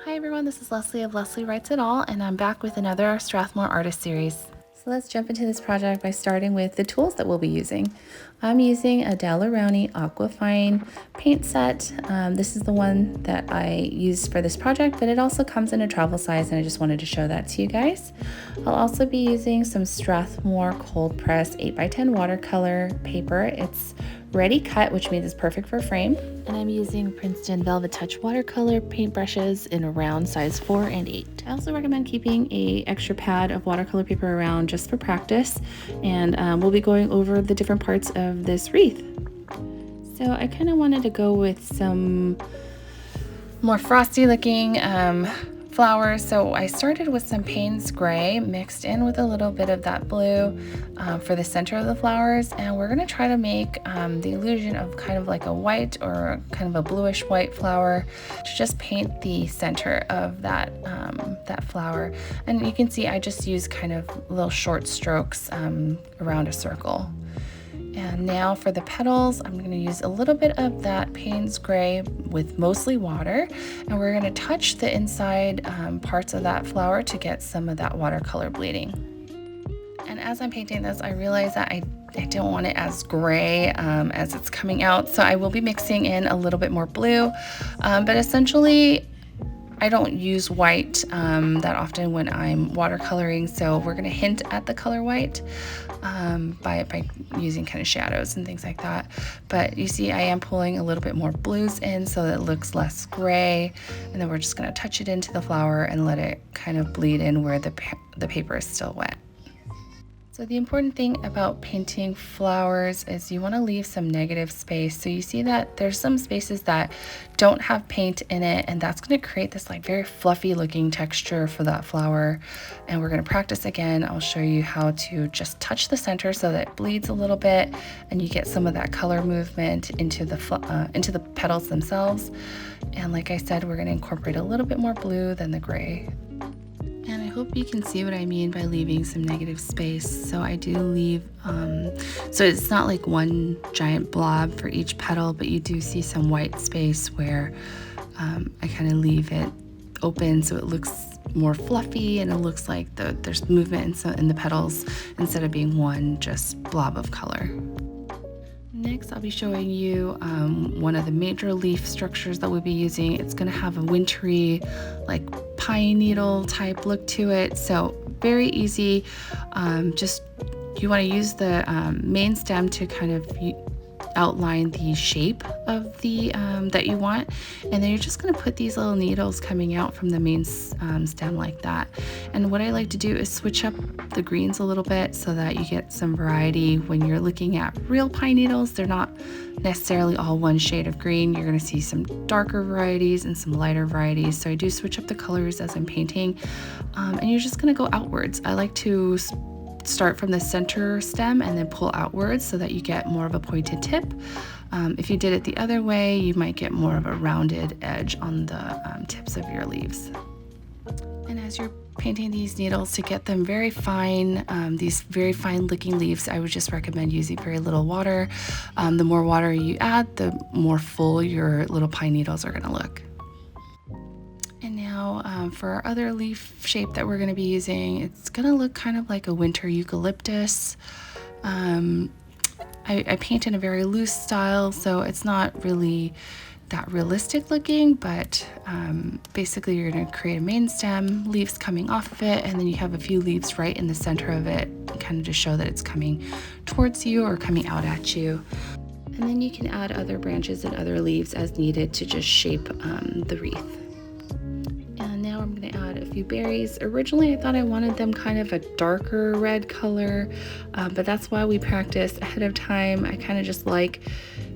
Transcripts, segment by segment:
Hi everyone, this is Leslie of Leslie Writes It All, and I'm back with another Strathmore Artist Series. So let's jump into this project by starting with the tools that we'll be using. I'm using a Daler-Rowney Aquafine paint set. This is the one that I used for this project, but it also comes in a travel size, and I just wanted to show that to you guys. I'll also be using some Strathmore cold press 8x10 watercolor paper. It's ready cut, which means it's perfect for frame. And I'm using Princeton Velvet Touch watercolor paintbrushes in around size 4 and 8. I also recommend keeping an extra pad of watercolor paper around just for practice. And we'll be going over the different parts of this wreath. So I kind of wanted to go with some more frosty looking flowers. So I started with some Payne's Gray mixed in with a little bit of that blue for the center of the flowers, and we're going to try to make the illusion of kind of like a white or kind of a bluish white flower to just paint the center of that flower. And you can see I just use kind of little short strokes around a circle. And now for the petals, I'm going to use a little bit of that Payne's Gray with mostly water, and we're going to touch the inside parts of that flower to get some of that watercolor bleeding. And as I'm painting this, I realize that I don't want it as gray as it's coming out, so I will be mixing in a little bit more blue, but essentially I don't use white that often when I'm watercoloring, so we're going to hint at the color white by using kind of shadows and things like that. But you see I am pulling a little bit more blues in so that it looks less gray, and then we're just going to touch it into the flower and let it kind of bleed in where the paper is still wet. So the important thing about painting flowers is you want to leave some negative space. So you see that there's some spaces that don't have paint in it, and that's going to create this like very fluffy looking texture for that flower. And we're going to practice again. I'll show you how to just touch the center so that it bleeds a little bit and you get some of that color movement into the petals themselves. And like I said, we're going to incorporate a little bit more blue than the gray. And I hope you can see what I mean by leaving some negative space. So I do leave, so it's not like one giant blob for each petal, but you do see some white space where I kind of leave it open so it looks more fluffy and it looks like there's movement in the petals instead of being one just blob of color. Next, I'll be showing you one of the major leaf structures that we'll be using. It's going to have a wintry, like pine needle type look to it. So very easy. Just you want to use the main stem to kind of outline the shape of the that you want, and then you're just going to put these little needles coming out from the main stem like that. And what I like to do is switch up the greens a little bit so that you get some variety. When you're looking at real pine needles, they're not necessarily all one shade of green. You're going to see some darker varieties and some lighter varieties, so I do switch up the colors as I'm painting. And you're just going to go outwards. I like to start from the center stem and then pull outwards so that you get more of a pointed tip. If you did it the other way, you might get more of a rounded edge on the tips of your leaves. And as you're painting these needles, to get them very fine, these very fine looking leaves, I would just recommend using very little water. The more water you add, the more full your little pine needles are going to look. And now for our other leaf shape that we're going to be using, it's going to look kind of like a winter eucalyptus. I paint in a very loose style, so it's not really that realistic looking, but basically you're going to create a main stem, leaves coming off of it, and then you have a few leaves right in the center of it, kind of to show that it's coming towards you or coming out at you. And then you can add other branches and other leaves as needed to just shape the wreath. Now I'm going to add a few berries. Originally I thought I wanted them kind of a darker red color, but that's why we practice ahead of time. I kind of just like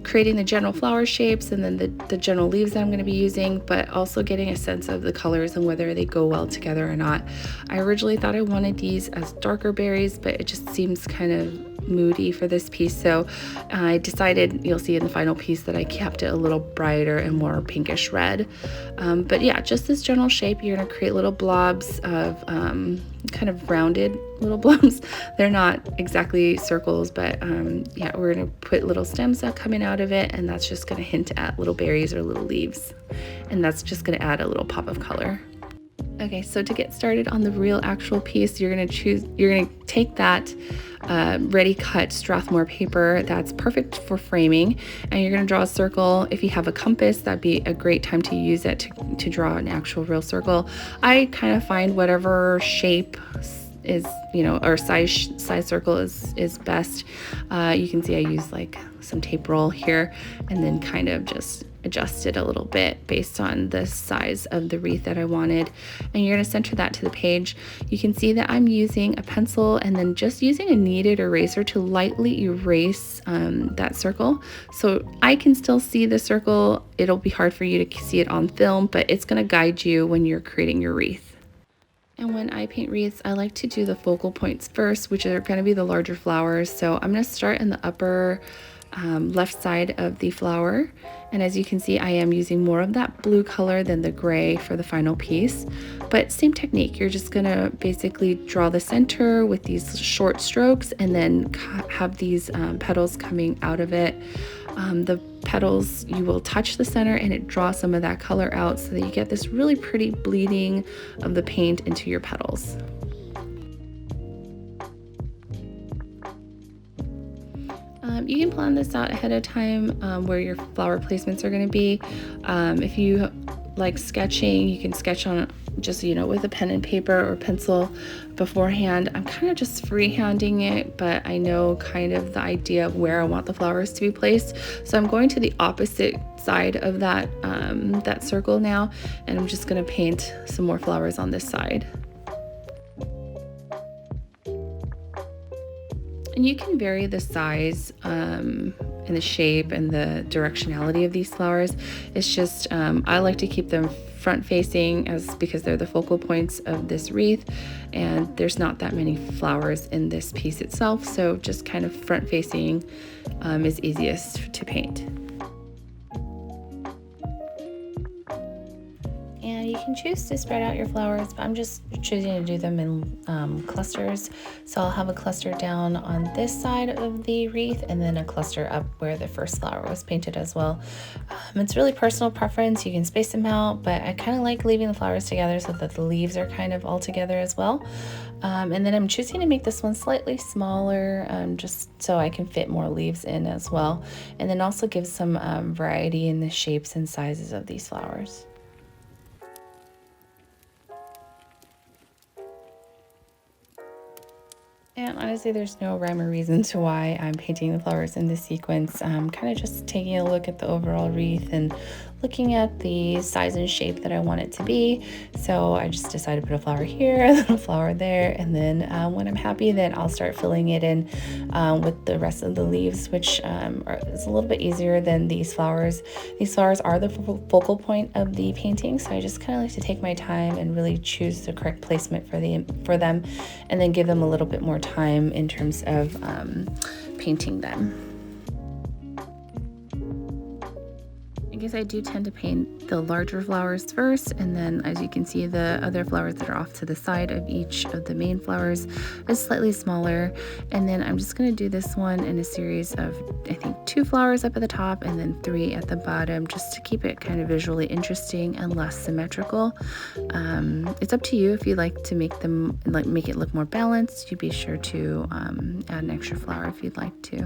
creating the general flower shapes and then the general leaves that I'm going to be using, but also getting a sense of the colors and whether they go well together or not. I originally thought I wanted these as darker berries, but it just seems kind of moody for this piece, so I decided, you'll see in the final piece, that I kept it a little brighter and more pinkish red. But yeah, just this general shape. You're going to create little blobs of kind of rounded little blobs. They're not exactly circles, but yeah, we're going to put little stems coming out of it, and that's just going to hint at little berries or little leaves, and that's just going to add a little pop of color. Okay, so to get started on the real actual piece, you're going to take that ready cut Strathmore paper that's perfect for framing, and you're going to draw a circle. If you have a compass, that'd be a great time to use it to draw an actual real circle. I kind of find whatever shape is, or size circle is best. You can see I use like some tape roll here, and then kind of just adjust it a little bit based on the size of the wreath that I wanted. And you're going to center that to the page. You can see that I'm using a pencil and then just using a kneaded eraser to lightly erase that circle. So I can still see the circle. It'll be hard for you to see it on film, but it's going to guide you when you're creating your wreath. And when I paint wreaths, I like to do the focal points first, which are going to be the larger flowers. So I'm going to start in the upper left side of the flower, and as you can see, I am using more of that blue color than the gray for the final piece, but same technique. You're just gonna basically draw the center with these short strokes, and then have these petals coming out of it. The petals, you will touch the center and it draws some of that color out, so that you get this really pretty bleeding of the paint into your petals. You can plan this out ahead of time, where your flower placements are going to be. If you like sketching, you can sketch on just, with a pen and paper or pencil beforehand. I'm kind of just freehanding it, but I know kind of the idea of where I want the flowers to be placed. So I'm going to the opposite side of that, that circle now, and I'm just going to paint some more flowers on this side. And you can vary the size and the shape and the directionality of these flowers. It's just, I like to keep them front facing because they're the focal points of this wreath, and there's not that many flowers in this piece itself. So just kind of front facing is easiest to paint. And you can choose to spread out your flowers, but I'm just choosing to do them in clusters. So I'll have a cluster down on this side of the wreath, and then a cluster up where the first flower was painted as well. It's really personal preference. You can space them out, but I kind of like leaving the flowers together so that the leaves are kind of all together as well. And then I'm choosing to make this one slightly smaller, just so I can fit more leaves in as well. And then also give some variety in the shapes and sizes of these flowers. And honestly, there's no rhyme or reason to why I'm painting the flowers in this sequence. I'm kind of just taking a look at the overall wreath and looking at the size and shape that I want it to be. So I just decided to put a flower here, a little flower there, and then when I'm happy, then I'll start filling it in with the rest of the leaves, which is a little bit easier than these flowers. These flowers are the focal point of the painting, so I just kind of like to take my time and really choose the correct placement for them, and then give them a little bit more time in terms of painting them. I guess I do tend to paint the larger flowers first, and then, as you can see, the other flowers that are off to the side of each of the main flowers is slightly smaller. And then I'm just going to do this one in a series of, I think, 2 flowers up at the top and then 3 at the bottom, just to keep it kind of visually interesting and less symmetrical. It's up to you if you like to make it look more balanced. You be sure to add an extra flower if you'd like to.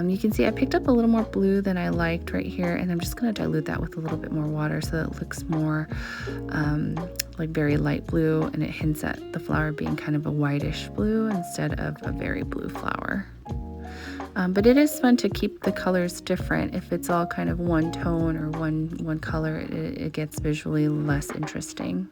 You can see I picked up a little more blue than I liked right here, and I'm just going to dilute that with a little bit more water so that it looks more like very light blue, and it hints at the flower being kind of a whitish blue instead of a very blue flower. But it is fun to keep the colors different. If it's all kind of one tone or one color, it gets visually less interesting.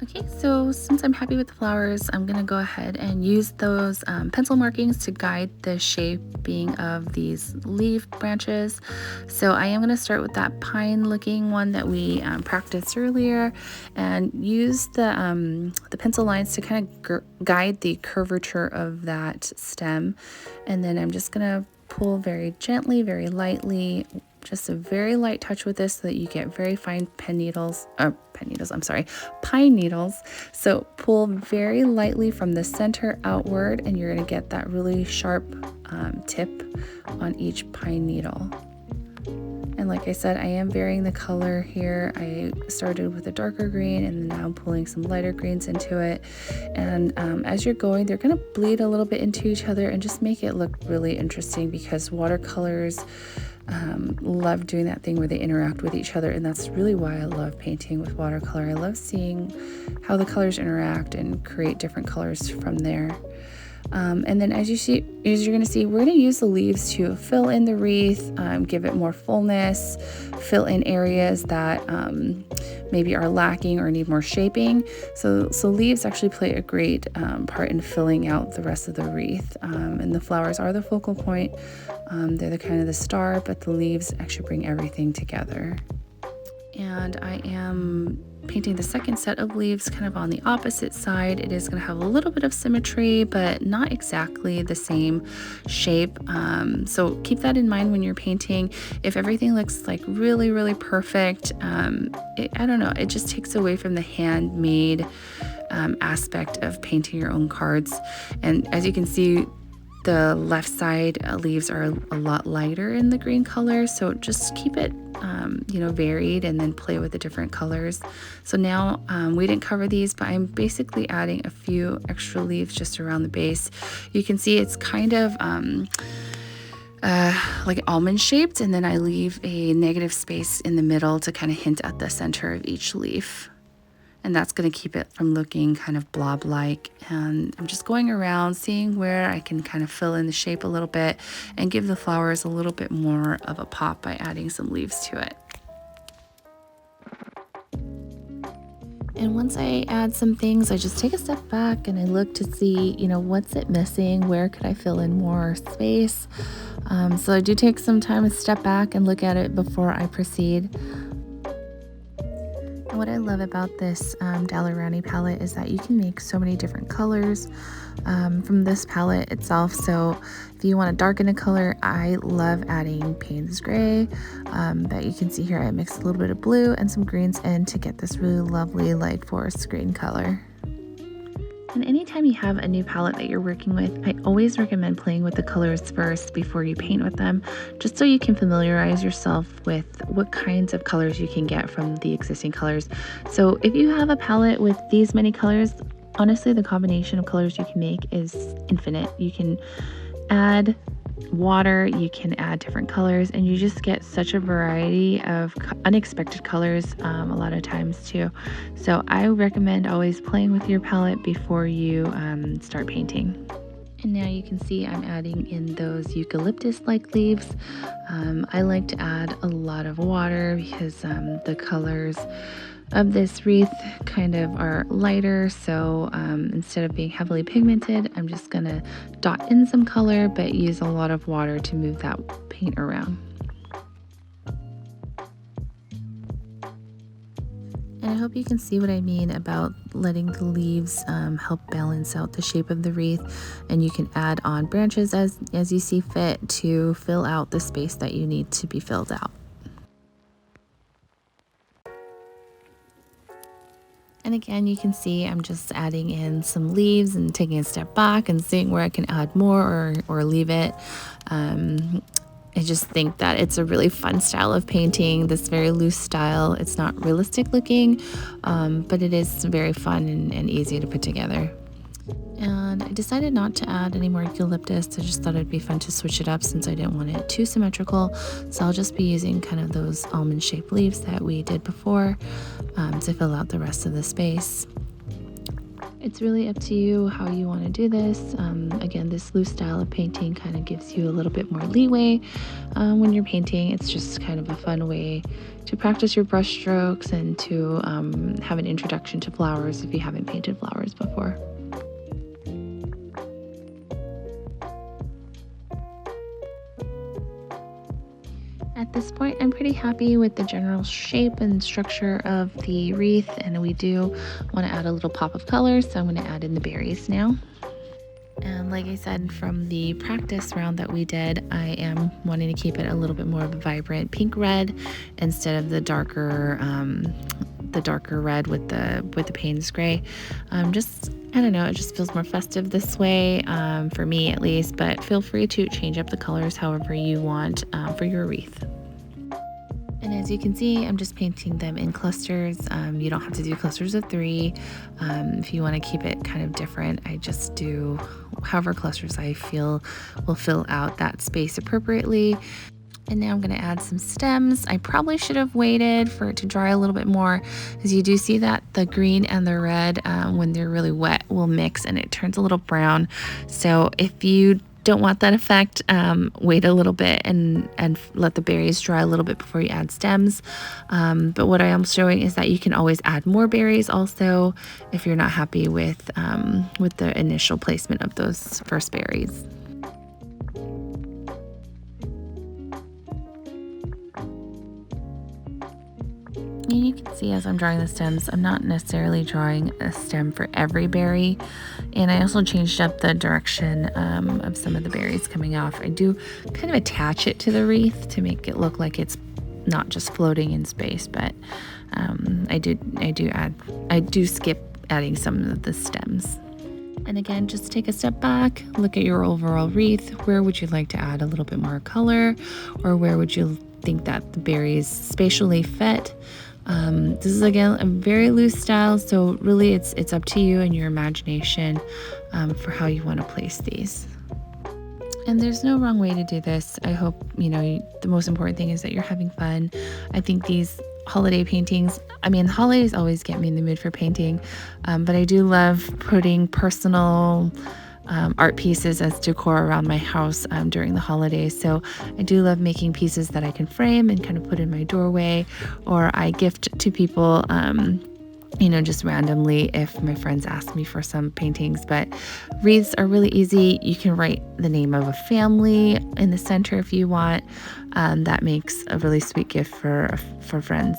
Okay, so since I'm happy with the flowers, I'm gonna go ahead and use those pencil markings to guide the shaping of these leaf branches. So I am gonna start with that pine looking one that we practiced earlier and use the pencil lines to kind of guide the curvature of that stem. And then I'm just gonna pull very gently, very lightly, just a very light touch with this so that you get very fine pine needles. So pull very lightly from the center outward and you're going to get that really sharp tip on each pine needle. And like I said, I am varying the color here. I started with a darker green and now I'm pulling some lighter greens into it. And as you're going, they're going to bleed a little bit into each other and just make it look really interesting, because watercolors love doing that thing where they interact with each other, and that's really why I love painting with watercolor. I love seeing how the colors interact and create different colors from there. And then as you're going to see, we're going to use the leaves to fill in the wreath, give it more fullness, fill in areas that maybe are lacking or need more shaping. So leaves actually play a great part in filling out the rest of the wreath. And the flowers are the focal point. They're the kind of the star, but the leaves actually bring everything together. And I am painting the second set of leaves kind of on the opposite side. It is going to have a little bit of symmetry, but not exactly the same shape. So keep that in mind when you're painting. If everything looks like really, really perfect, I don't know, it just takes away from the handmade aspect of painting your own cards. And as you can see, the left side leaves are a lot lighter in the green color, so just keep it varied and then play with the different colors. So now we didn't cover these, but I'm basically adding a few extra leaves just around the base. You can see it's kind of like almond shaped, and then I leave a negative space in the middle to kind of hint at the center of each leaf. And that's going to keep it from looking kind of blob-like. And I'm just going around seeing where I can kind of fill in the shape a little bit and give the flowers a little bit more of a pop by adding some leaves to it. And once I add some things, I just take a step back and I look to see, what's it missing? Where could I fill in more space? So I do take some time to step back and look at it before I proceed. And what I love about this Daler-Rowney palette is that you can make so many different colors from this palette itself. So if you want to darken a color, I love adding Payne's Gray. But you can see here I mixed a little bit of blue and some greens in to get this really lovely light forest green color. And anytime you have a new palette that you're working with, I always recommend playing with the colors first before you paint with them, just so you can familiarize yourself with what kinds of colors you can get from the existing colors. So if you have a palette with these many colors, honestly, the combination of colors you can make is infinite. You can add water, you can add different colors, and you just get such a variety of unexpected colors a lot of times too. So I recommend always playing with your palette before you start painting. And now you can see I'm adding in those eucalyptus-like leaves. I like to add a lot of water because the colors of this wreath kind of are lighter, so instead of being heavily pigmented, I'm just gonna dot in some color but use a lot of water to move that paint around. And I hope you can see what I mean about letting the leaves help balance out the shape of the wreath, and you can add on branches as you see fit to fill out the space that you need to be filled out. And again, you can see I'm just adding in some leaves and taking a step back and seeing where I can add more or leave it. I just think that it's a really fun style of painting, this very loose style. It's not realistic looking, but it is very fun and easy to put together. And I decided not to add any more eucalyptus. I just thought it'd be fun to switch it up since I didn't want it too symmetrical. So I'll just be using kind of those almond shaped leaves that we did before to fill out the rest of the space. It's really up to you how you want to do this. Again, this loose style of painting kind of gives you a little bit more leeway when you're painting. It's just kind of a fun way to practice your brush strokes and to have an introduction to flowers if you haven't painted flowers before. At this point, I'm pretty happy with the general shape and structure of the wreath, and we do want to add a little pop of color, so I'm going to add in the berries now. And like I said, from the practice round that we did, I am wanting to keep it a little bit more of a vibrant pink red instead of the darker red with the Payne's gray. I don't know, it just feels more festive this way, for me at least, but feel free to change up the colors however you want for your wreath. And as you can see, I'm just painting them in clusters. You don't have to do clusters of 3. If you want to keep it kind of different, I just do however clusters I feel will fill out that space appropriately. And now I'm going to add some stems. I probably should have waited for it to dry a little bit more, as you do see that the green and the red, when they're really wet, will mix and it turns a little brown. So if you don't want that effect, wait a little bit and let the berries dry a little bit before you add stems. But what I am showing is that you can always add more berries also if you're not happy with the initial placement of those first berries. And you can see as I'm drawing the stems, I'm not necessarily drawing a stem for every berry. And I also changed up the direction of some of the berries coming off. I do kind of attach it to the wreath to make it look like it's not just floating in space, but I do skip adding some of the stems. And again, just take a step back, look at your overall wreath. Where would you like to add a little bit more color, or where would you think that the berries spatially fit? This is again a very loose style, so really it's up to you and your imagination for how you want to place these. And there's no wrong way to do this. I hope, the most important thing is that you're having fun. I think these holiday paintings, holidays always get me in the mood for painting, but I do love putting personal art pieces as decor around my house during the holidays. So I do love making pieces that I can frame and kind of put in my doorway, or I gift to people just randomly if my friends ask me for some paintings. But wreaths are really easy. You can write the name of a family in the center if you want. That makes a really sweet gift for friends.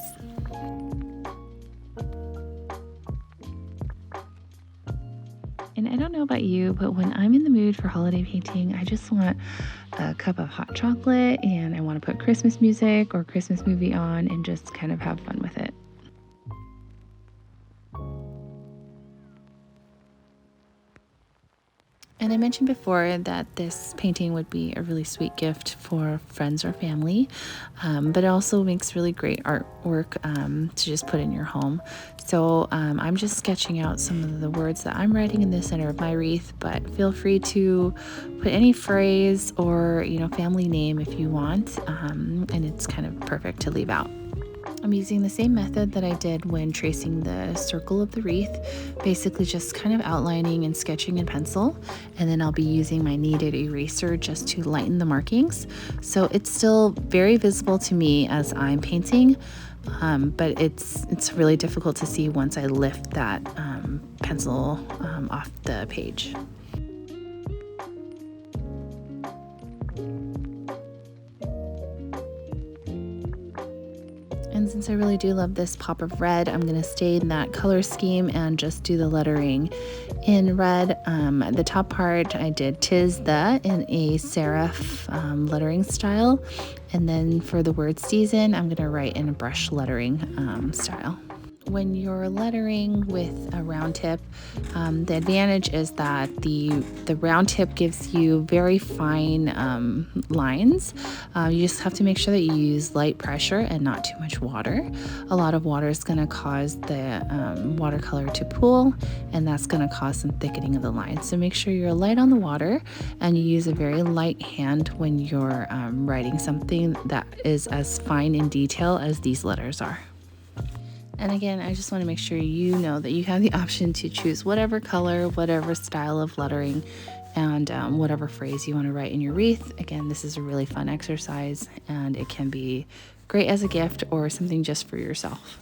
And I don't know about you, but when I'm in the mood for holiday painting, I just want a cup of hot chocolate and I want to put Christmas music or Christmas movie on and just kind of have fun with it. And I mentioned before that this painting would be a really sweet gift for friends or family, but it also makes really great artwork to just put in your home. So I'm just sketching out some of the words that I'm writing in the center of my wreath, but feel free to put any phrase or family name if you want, and it's kind of perfect to leave out. I'm using the same method that I did when tracing the circle of the wreath, basically just kind of outlining and sketching in pencil, and then I'll be using my kneaded eraser just to lighten the markings. So it's still very visible to me as I'm painting, but it's really difficult to see once I lift that pencil off the page. And since I really do love this pop of red, I'm going to stay in that color scheme and just do the lettering in red. At the top part, I did "'Tis the" in a serif lettering style. And then for the word "season," I'm going to write in a brush lettering style. When you're lettering with a round tip, the advantage is that the round tip gives you very fine lines. You just have to make sure that you use light pressure and not too much water. A lot of water is going to cause the watercolor to pool, and that's going to cause some thickening of the lines. So make sure you're light on the water and you use a very light hand when you're writing something that is as fine in detail as these letters are. And again, I just want to make sure you know that you have the option to choose whatever color, whatever style of lettering, and whatever phrase you want to write in your wreath. Again, this is a really fun exercise, and it can be great as a gift or something just for yourself.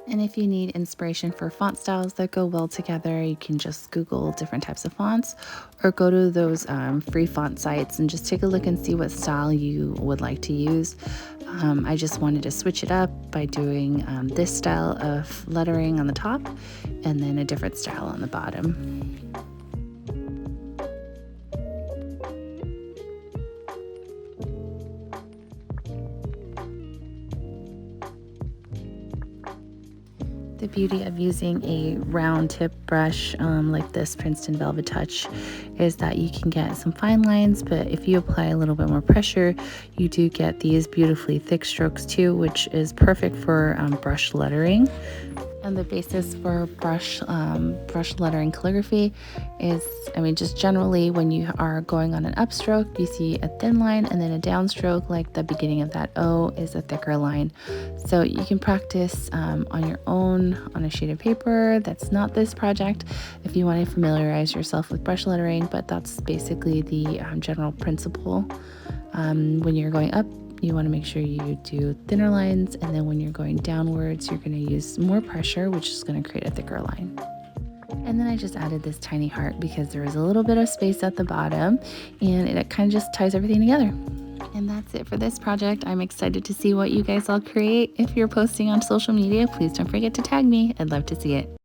And if you need inspiration for font styles that go well together, you can just Google different types of fonts or go to those free font sites and just take a look and see what style you would like to use. I just wanted to switch it up by doing this style of lettering on the top and then a different style on the bottom. The beauty of using a round tip brush like this Princeton Velvet Touch is that you can get some fine lines, but if you apply a little bit more pressure, you do get these beautifully thick strokes too, which is perfect for brush lettering. And the basis for brush lettering calligraphy is, just generally when you are going on an upstroke, you see a thin line, and then a downstroke, like the beginning of that O, is a thicker line. So you can practice on your own on a sheet of paper. That's not this project if you want to familiarize yourself with brush lettering, but that's basically the general principle. When you're going up, you want to make sure you do thinner lines, and then when you're going downwards, you're going to use more pressure, which is going to create a thicker line. And then I just added this tiny heart because there was a little bit of space at the bottom, and it kind of just ties everything together. And that's it for this project. I'm excited to see what you guys all create. If you're posting on social media, please don't forget to tag me. I'd love to see it.